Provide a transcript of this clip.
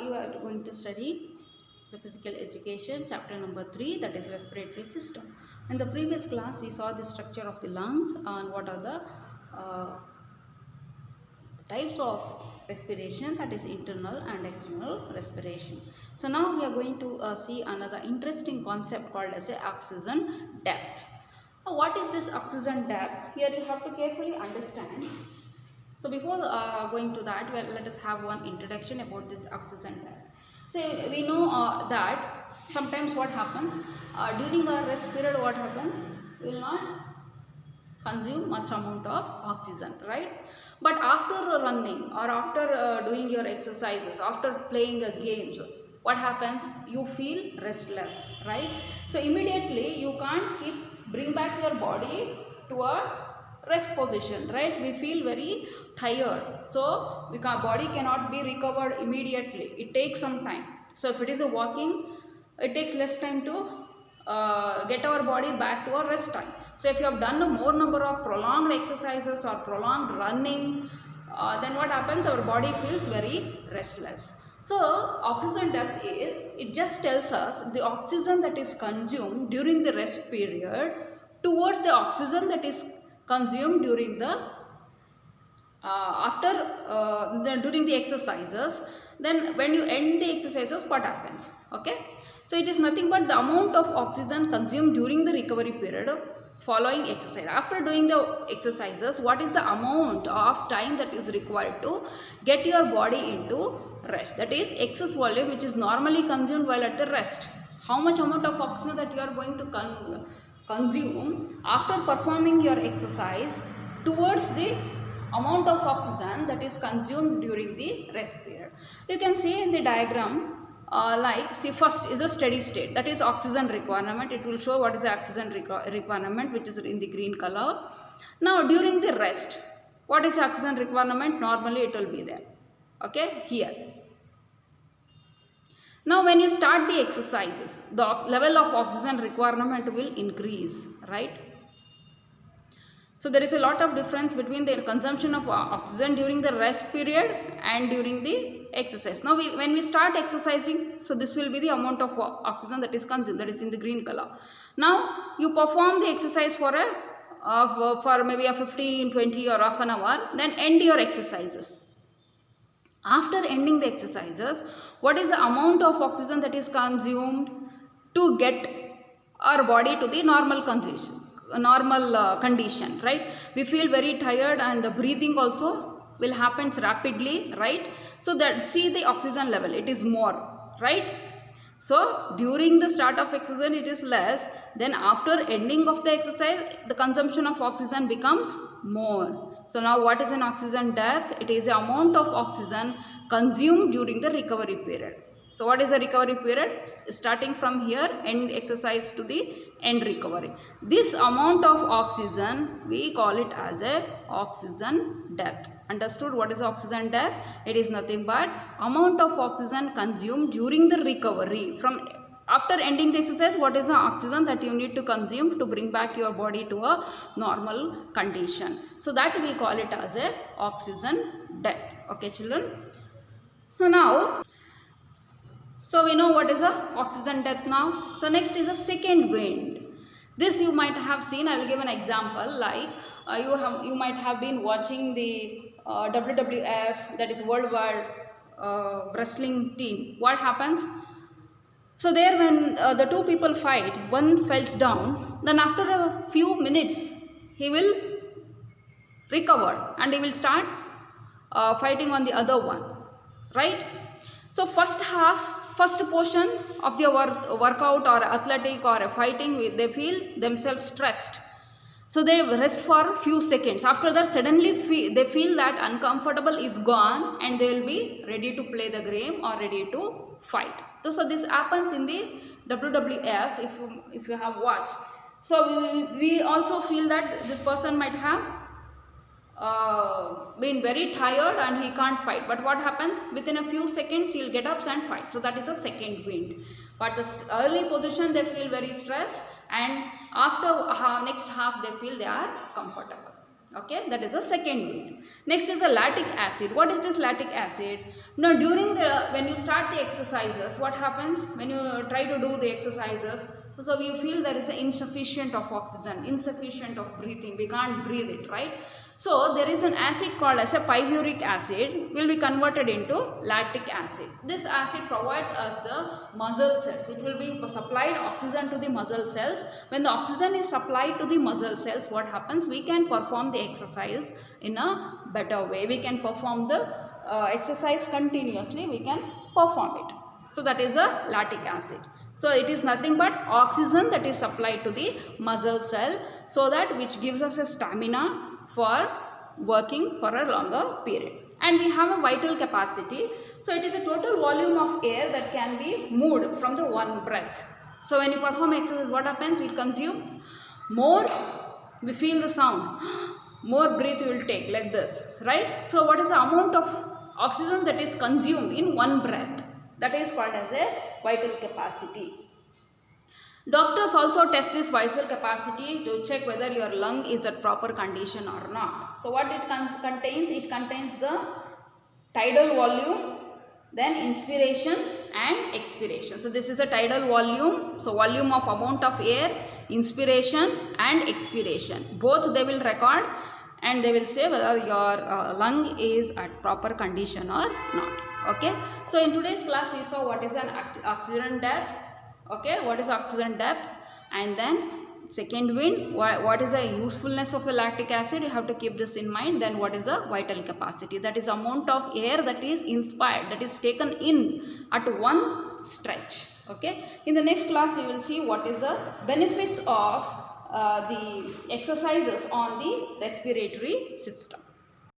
You are going to study the physical education chapter number 3, that is respiratory system. In the previous class we saw the structure of the lungs and what are the types of respiration, that is internal and external respiration. So now we are going to see another interesting concept called as a oxygen depth. What is this oxygen depth? Here you have to carefully understand. So before going to that, well, let us have one introduction about this oxygen depth. So we know that sometimes what happens during our rest period, what happens? We will not consume much amount of oxygen, right? But after running or after doing your exercises, after playing a game, what happens? You feel restless, right? So immediately you can't bring back your body to a rest position, right? We feel very tired, so body cannot be recovered immediately. It takes some time. So if it is a walking, it takes less time to get our body back to our rest time. So if you have done a more number of prolonged exercises or prolonged running, then what happens? Our body feels very restless. So oxygen depth is, it just tells us the oxygen that is consumed during the rest period towards the oxygen that is consumed during the during the exercises. Then when you end the exercises, what happens? Okay, so it is nothing but the amount of oxygen consumed during the recovery period following exercise. After doing the exercises, what is the amount of time that is required to get your body into rest? That is excess volume which is normally consumed while at the rest. How much amount of oxygen that you are going to consume after performing your exercise towards the amount of oxygen that is consumed during the rest period. You can see in the diagram, see, first is a steady state, that is oxygen requirement. It will show what is the oxygen requirement, which is in the green color. Now during the rest, what is the oxygen requirement? Normally it will be there, okay, here. Now when you start the exercises, the level of oxygen requirement will increase, right? So there is a lot of difference between the consumption of oxygen during the rest period and during the exercise. Now when we start exercising, so this will be the amount of oxygen that is consumed, that is in the green color. Now you perform the exercise for maybe a 15, 20 or half an hour, then end your exercises. After ending the exercises, what is the amount of oxygen that is consumed to get our body to the normal condition, right? We feel very tired and the breathing also will happen rapidly, right? So that, see the oxygen level, it is more, right? So during the start of exercise it is less, then after ending of the exercise the consumption of oxygen becomes more. So now what is an oxygen depth? It is the amount of oxygen consumed during the recovery period. So what is the recovery period? Starting from here, end exercise to the end recovery. This amount of oxygen, we call it as a oxygen depth. Understood what is oxygen depth? It is nothing but amount of oxygen consumed during the recovery. From after ending the exercise, what is the oxygen that you need to consume to bring back your body to a normal condition? So that we call it as a oxygen depth. Okay children. So now, so we know what is a oxygen depth now. So next is a second wind. This you might have seen. I will give an example. Like you might have been watching the WWF, that is Worldwide Wrestling Team. What happens? So there when the two people fight, one falls down, then after a few minutes he will recover and he will start fighting on the other one, right? So first portion of their workout or athletic or fighting, they feel themselves stressed. So they rest for a few seconds. After that suddenly they feel that uncomfortable is gone and they will be ready to play the game or ready to fight. So this happens in the WWF if you have watched. So we also feel that this person might have been very tired and he can't fight, but what happens? Within a few seconds he'll get up and fight. So that is a second wind. But the early position they feel very stressed, and after next half they feel they are comfortable. Okay, that is the second wind. Next is the lactic acid. What is this lactic acid? Now during when you start the exercises, what happens when you try to do the exercises? So you feel there is an insufficient of oxygen, insufficient of breathing. We can't breathe it, right? So there is an acid called as a pyruvic acid will be converted into lactic acid. This acid provides us the muscle cells. It will be supplied oxygen to the muscle cells. When the oxygen is supplied to the muscle cells, what happens? We can perform the exercise in a better way. We can perform the exercise continuously. We can perform it. So that is a lactic acid. So it is nothing but oxygen that is supplied to the muscle cell, so that which gives us a stamina for working for a longer period. And we have a vital capacity. So it is a total volume of air that can be moved from the one breath. So when you perform exercise, what happens? We consume more, we feel the sound, more breath we will take like this, right? So what is the amount of oxygen that is consumed in one breath? That is called as a vital capacity. Doctors also test this vital capacity to check whether your lung is at proper condition or not. So what it contains? It contains the tidal volume, then inspiration and expiration. So this is a tidal volume. So volume of amount of air, inspiration and expiration. Both they will record and they will say whether your lung is at proper condition or not. Okay. So in today's class we saw what is an oxygen depth. Okay, what is oxygen depth, and then second wind, what is the usefulness of the lactic acid, you have to keep this in mind. Then what is the vital capacity, that is amount of air that is inspired, that is taken in at one stretch. Okay, in the next class we will see what is the benefits of the exercises on the respiratory system.